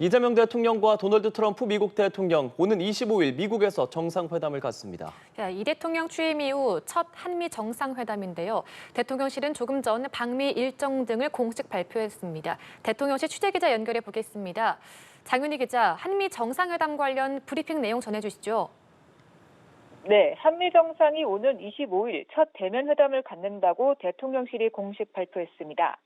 이재명 대통령과 도널드 트럼프 미국 대통령 오는 25일 미국에서 정상회담을 갖습니다. 이 대통령 취임 이후 첫 한미 정상회담인데요. 대통령실은 조금 전 방미 일정 등을 공식 발표했습니다. 대통령실 취재기자 연결해 보겠습니다. 장윤희 기자, 한미 정상회담 관련 브리핑 내용 전해주시죠. 네, 한미 정상이 오는 25일 첫 대면 회담을 갖는다고 대통령실이 공식 발표했습니다.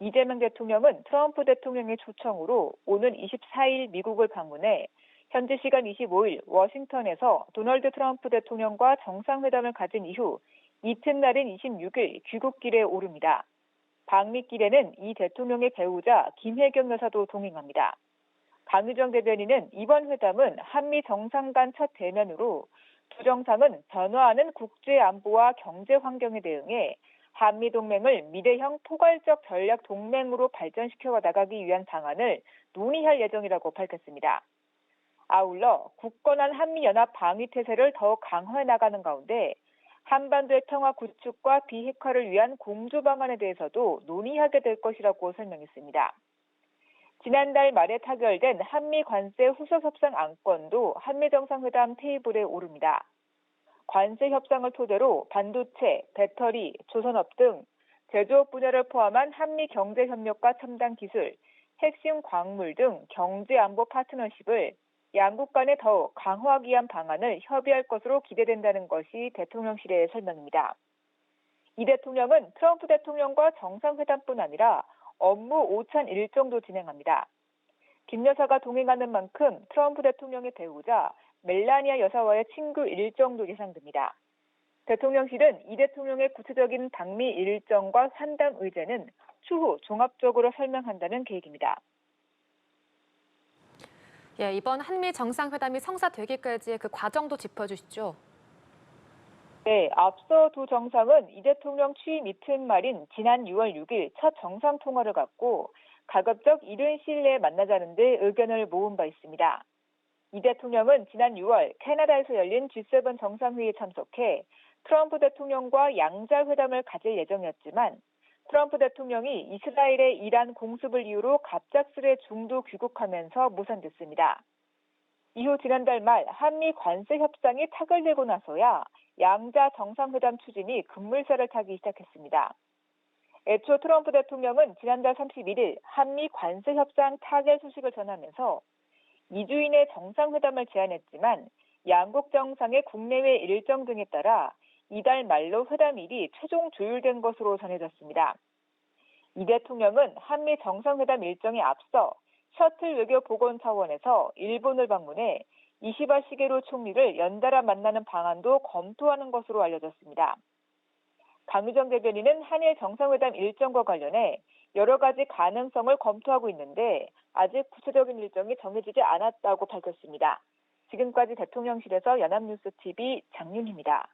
이재명 대통령은 트럼프 대통령의 초청으로 오는 24일 미국을 방문해 현지 시간 25일 워싱턴에서 도널드 트럼프 대통령과 정상회담을 가진 이후 이튿날인 26일 귀국길에 오릅니다. 방미길에는 이 대통령의 배우자 김혜경 여사도 동행합니다. 강유정 대변인은 이번 회담은 한미 정상 간 첫 대면으로 두 정상은 변화하는 국제 안보와 경제 환경에 대응해 한미 동맹을 미래형 포괄적 전략 동맹으로 발전시켜 나가기 위한 방안을 논의할 예정이라고 밝혔습니다. 아울러 굳건한 한미연합 방위 태세를 더욱 강화해 나가는 가운데 한반도의 평화 구축과 비핵화를 위한 공조 방안에 대해서도 논의하게 될 것이라고 설명했습니다. 지난달 말에 타결된 한미 관세 후속 협상 안건도 한미 정상회담 테이블에 오릅니다. 관세 협상을 토대로 반도체, 배터리, 조선업 등 제조업 분야를 포함한 한미 경제 협력과 첨단 기술, 핵심 광물 등 경제 안보 파트너십을 양국 간에 더욱 강화하기 위한 방안을 협의할 것으로 기대된다는 것이 대통령실의 설명입니다. 이 대통령은 트럼프 대통령과 정상회담뿐 아니라 업무 오찬 일정도 진행합니다. 김 여사가 동행하는 만큼 트럼프 대통령의 배우자 멜라니아 여사와의 친구 일정도 예상됩니다. 대통령실은 이 대통령의 구체적인 방미 일정과 환담 의제는 추후 종합적으로 설명한다는 계획입니다. 이번 한미 정상회담이 성사되기까지의 그 과정도 짚어주시죠. 네, 앞서 두 정상은 이 대통령 취임 이튿 말인 지난 6월 6일 첫 정상 통화를 갖고 가급적 이른 시일 내에 만나자는 데 의견을 모은 바 있습니다. 이 대통령은 지난 6월 캐나다에서 열린 G7 정상회의에 참석해 트럼프 대통령과 양자 회담을 가질 예정이었지만 트럼프 대통령이 이스라엘의 이란 공습을 이유로 갑작스레 중도 귀국하면서 무산됐습니다. 이후 지난달 말 한미 관세 협상이 타결되고 나서야 양자 정상회담 추진이 급물살을 타기 시작했습니다. 애초 트럼프 대통령은 지난달 31일 한미 관세 협상 타결 소식을 전하면서 2주 이내 정상회담을 제안했지만 양국 정상의 국내외 일정 등에 따라 이달 말로 회담일이 최종 조율된 것으로 전해졌습니다. 이 대통령은 한미 정상회담 일정에 앞서 셔틀 외교 복원 차원에서 일본을 방문해 이시바 시게루 총리를 연달아 만나는 방안도 검토하는 것으로 알려졌습니다. 강유정 대변인은 한일 정상회담 일정과 관련해 여러 가지 가능성을 검토하고 있는데 아직 구체적인 일정이 정해지지 않았다고 밝혔습니다. 지금까지 대통령실에서 연합뉴스TV 장윤희입니다.